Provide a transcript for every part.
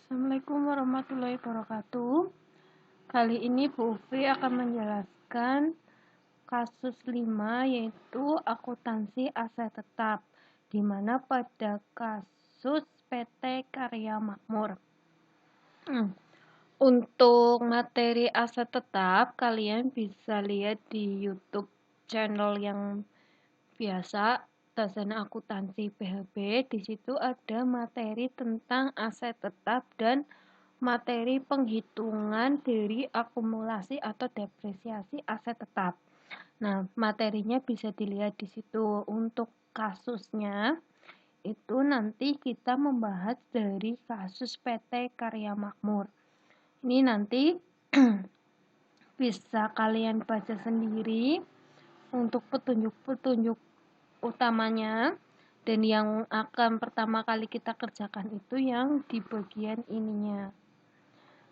Assalamualaikum warahmatullahi wabarakatuh. Kali ini Bu Ufi akan menjelaskan kasus 5 yaitu akuntansi aset tetap, di mana pada kasus PT Karya Makmur. Untuk materi aset tetap, kalian bisa lihat di YouTube channel yang biasa, dosen akuntansi PHB. Di situ ada materi tentang aset tetap dan materi penghitungan dari akumulasi atau depresiasi aset tetap. Nah, materinya bisa dilihat di situ. Untuk kasusnya, itu nanti kita membahas dari kasus PT Karya Makmur. Ini nanti bisa kalian baca sendiri untuk petunjuk-petunjuk utamanya, dan yang akan pertama kali kita kerjakan itu yang di bagian ininya.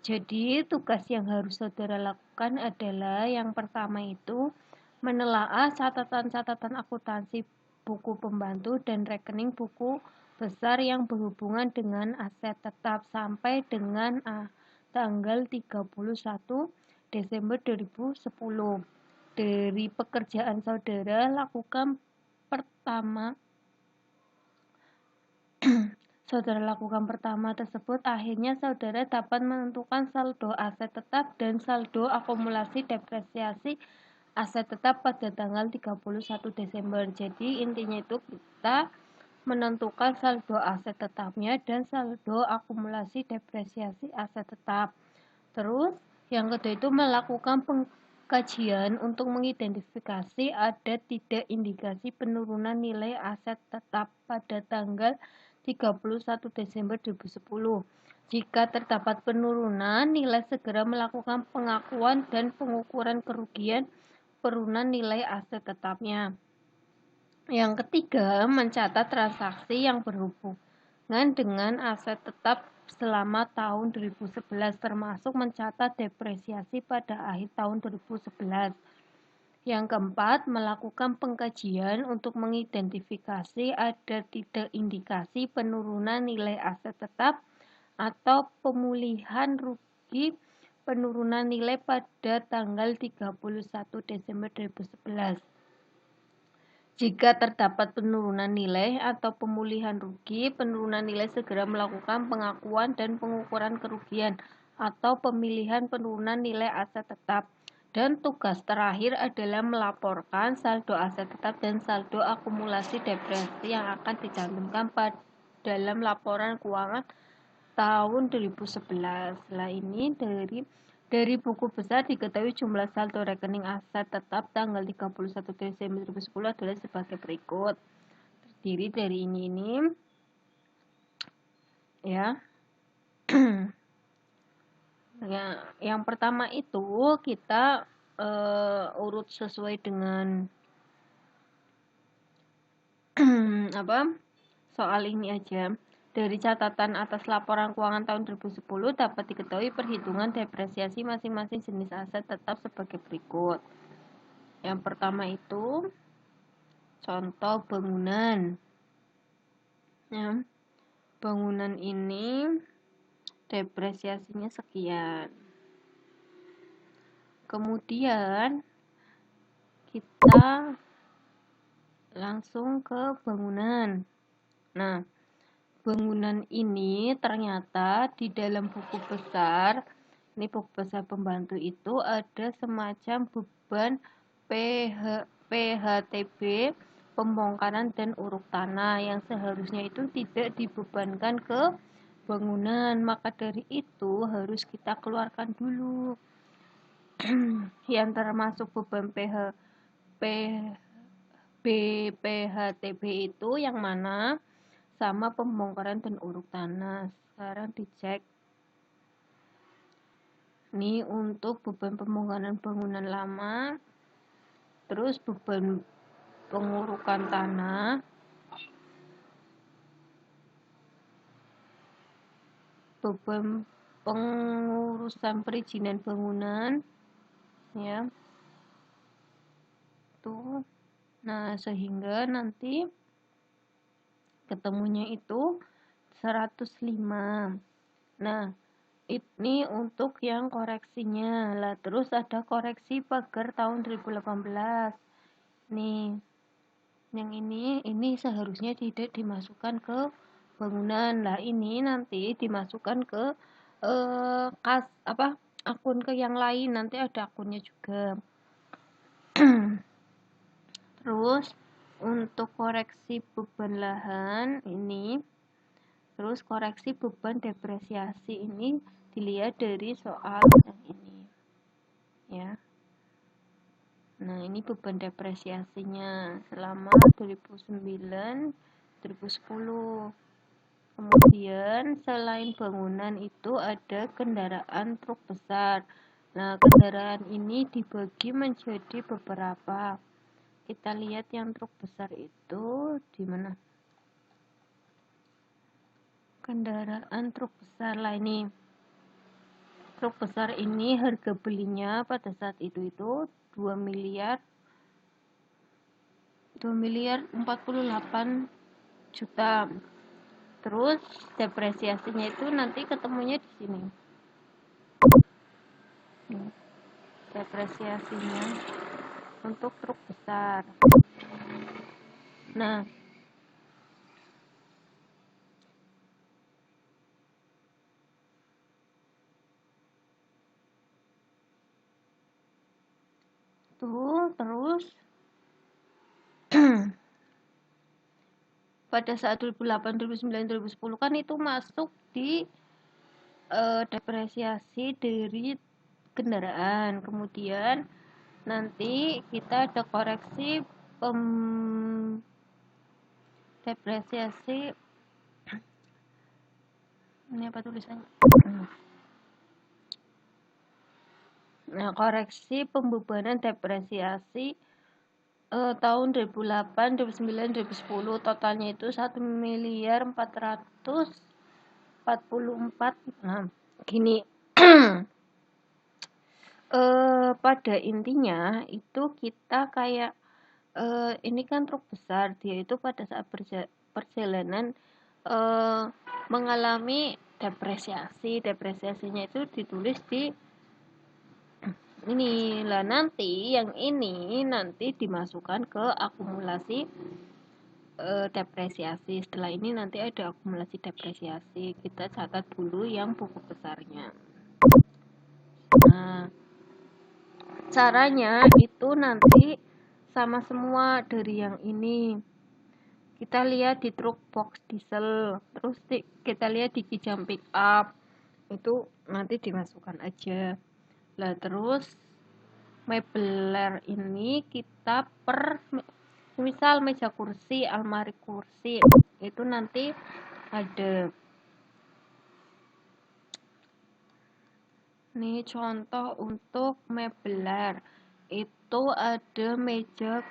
Jadi tugas yang harus saudara lakukan adalah yang pertama itu menelaah catatan-catatan akuntansi buku pembantu dan rekening buku besar yang berhubungan dengan aset tetap sampai dengan tanggal 31 Desember 2010. Dari pekerjaan saudara lakukan pertama tersebut, akhirnya saudara dapat menentukan saldo aset tetap dan saldo akumulasi depresiasi aset tetap pada tanggal 31 Desember. Jadi intinya itu kita menentukan saldo aset tetapnya dan saldo akumulasi depresiasi aset tetap. Terus yang kedua itu melakukan pengkajian untuk mengidentifikasi ada tidak indikasi penurunan nilai aset tetap pada tanggal 31 Desember 2010. Jika terdapat penurunan, nilai segera melakukan pengakuan dan pengukuran kerugian penurunan nilai aset tetapnya. Yang ketiga, mencatat transaksi yang berhubungan dengan aset tetap selama tahun 2011, termasuk mencatat depresiasi pada akhir tahun 2011. Yang keempat, melakukan pengkajian untuk mengidentifikasi ada tidak indikasi penurunan nilai aset tetap atau pemulihan rugi penurunan nilai pada tanggal 31 Desember 2011. Jika terdapat penurunan nilai atau pemulihan rugi, penurunan nilai segera melakukan pengakuan dan pengukuran kerugian atau pemilihan penurunan nilai aset tetap. Dan tugas terakhir adalah melaporkan saldo aset tetap dan saldo akumulasi depresiasi yang akan dicantumkan dalam laporan keuangan tahun 2011. Setelah ini dari buku besar diketahui jumlah saldo rekening aset tetap tanggal 31 Desember 2010 adalah sebagai berikut. Terdiri dari ini ya. Ya, yang pertama itu kita urut sesuai dengan soal ini aja. Dari catatan atas laporan keuangan tahun 2010 dapat diketahui perhitungan depresiasi masing-masing jenis aset tetap sebagai berikut. Yang pertama itu contoh bangunan. Ya, bangunan ini depresiasinya sekian. Kemudian kita langsung ke bangunan. Nah, bangunan ini ternyata di dalam buku besar, ini buku besar pembantu itu ada semacam beban PHTB, pembongkaran dan uruk tanah yang seharusnya itu tidak dibebankan ke bangunan. Maka dari itu harus kita keluarkan dulu. Yang termasuk beban PHTB itu yang mana? Sama pembongkaran dan uruk tanah. Sekarang dicek. Ini untuk beban pembongkaran bangunan lama. Terus beban pengurukan tanah. Beban pengurusan perizinan bangunan. Ya. Tuh. Nah, sehingga nanti ketemunya itu 105. Nah, ini untuk yang koreksinya. Lah, terus ada koreksi pagar tahun 2018. Nih, yang ini seharusnya tidak dimasukkan ke bangunan. Lah, ini nanti dimasukkan ke akun ke yang lain. Nanti ada akunnya juga. Terus untuk koreksi beban lahan ini, terus koreksi beban depresiasi ini dilihat dari soal yang ini ya. Nah, ini beban depresiasinya selama 2009 2010. Kemudian selain bangunan itu ada kendaraan truk besar. Nah, kendaraan ini dibagi menjadi beberapa. Kita lihat yang truk besar itu di mana? Kendaraan truk besar lah ini. Truk besar ini harga belinya pada saat itu 2 miliar 48 juta. Terus depresiasinya itu nanti ketemunya di sini. Depresiasinya untuk truk besar. Nah, tuh terus pada saat 2008, 2009, 2010 kan itu masuk di depresiasi dari kendaraan. Kemudian nanti kita ada koreksi depresiasi. Ini apa tulisannya? Nah, koreksi pembebanan depresiasi tahun 2008, 2009, 2010 totalnya itu 1 miliar 444. Nah, gini. Pada intinya itu kita kayak ini kan truk besar, dia itu pada saat perjalanan mengalami depresiasinya itu ditulis di ini lah. Nanti yang ini nanti dimasukkan ke akumulasi depresiasi. Setelah ini nanti ada akumulasi depresiasi, kita catat dulu yang buku besarnya. Nah, caranya itu nanti sama semua dari yang ini. Kita lihat di truk box diesel, terus kita lihat di kijang pick up, itu nanti dimasukkan aja. Lah terus mebeler ini kita misal meja kursi, almari kursi, itu nanti ada. Nih contoh untuk mebeler. Itu ada meja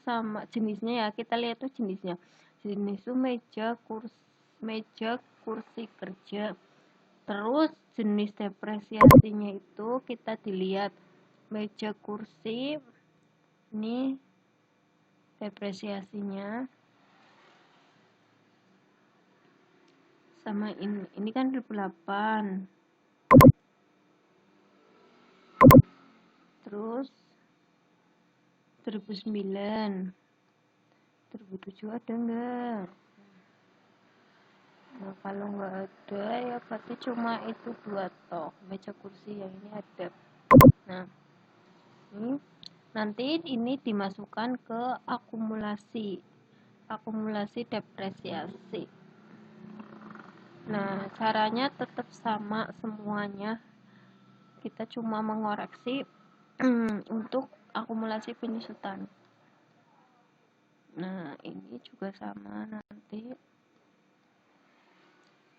sama jenisnya ya. Kita lihat tuh jenisnya. Jenis itu meja kursi kerja. Terus jenis depresiasinya itu kita dilihat meja kursi ini depresiasinya sama ini kan 2008. Terus 2009, 2007 ada enggak? Nah, kalau nggak ada ya berarti cuma itu 2 toh. Meja kursi yang ini ada. Nah, ini nanti ini dimasukkan ke akumulasi depresiasi. Nah, caranya tetap sama semuanya. Kita cuma mengoreksi untuk akumulasi penyusutan. Nah, ini juga sama nanti.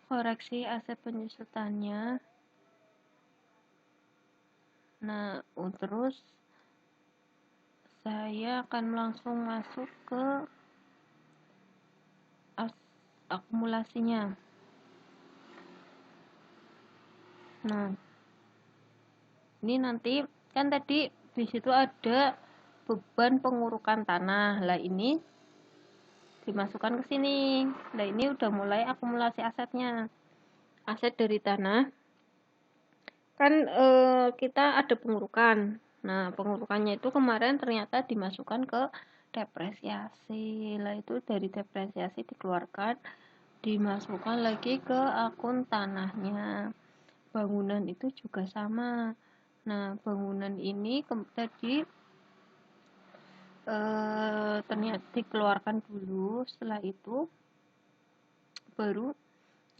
Koreksi aset penyusutannya. Nah, terus saya akan langsung masuk ke akumulasinya. Nah, ini nanti kan tadi di situ ada beban pengurukan tanah. Lah ini dimasukkan ke sini. Lah ini udah mulai akumulasi asetnya. aset dari tanah, kan kita ada pengurukan. Nah, pengurukannya itu kemarin ternyata dimasukkan ke depresiasi. Lah itu dari depresiasi dikeluarkan, dimasukkan lagi ke akun tanahnya. Bangunan itu juga sama. Nah, bangunan ini tadi ternyata dikeluarkan dulu, setelah itu baru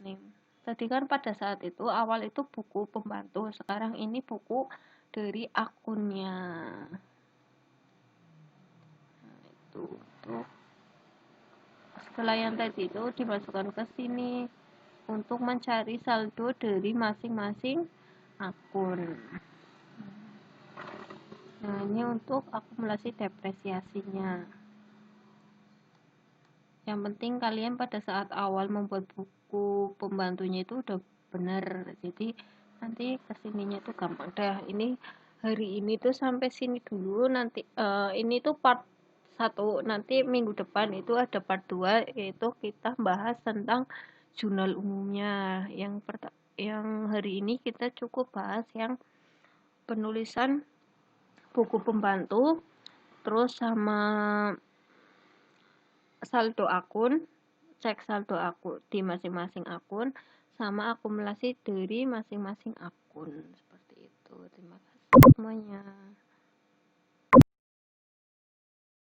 nih. Tadi kan pada saat itu awal itu buku pembantu, sekarang ini buku dari akunnya. Nah, itu tuh setelah yang tadi itu dimasukkan ke sini untuk mencari saldo dari masing-masing akun. Nah, ini untuk akumulasi depresiasinya. Yang penting kalian pada saat awal membuat buku pembantunya itu udah bener, jadi nanti kesininya tuh gampang dah. Ini hari ini tuh sampai sini dulu, nanti ini tuh part 1, nanti minggu depan itu ada part 2, yaitu kita bahas tentang jurnal umumnya. Yang hari ini kita cukup bahas yang penulisan buku pembantu, terus sama saldo akun, cek saldo akun di masing-masing akun, sama akumulasi dari masing-masing akun. Seperti itu. Terima kasih semuanya.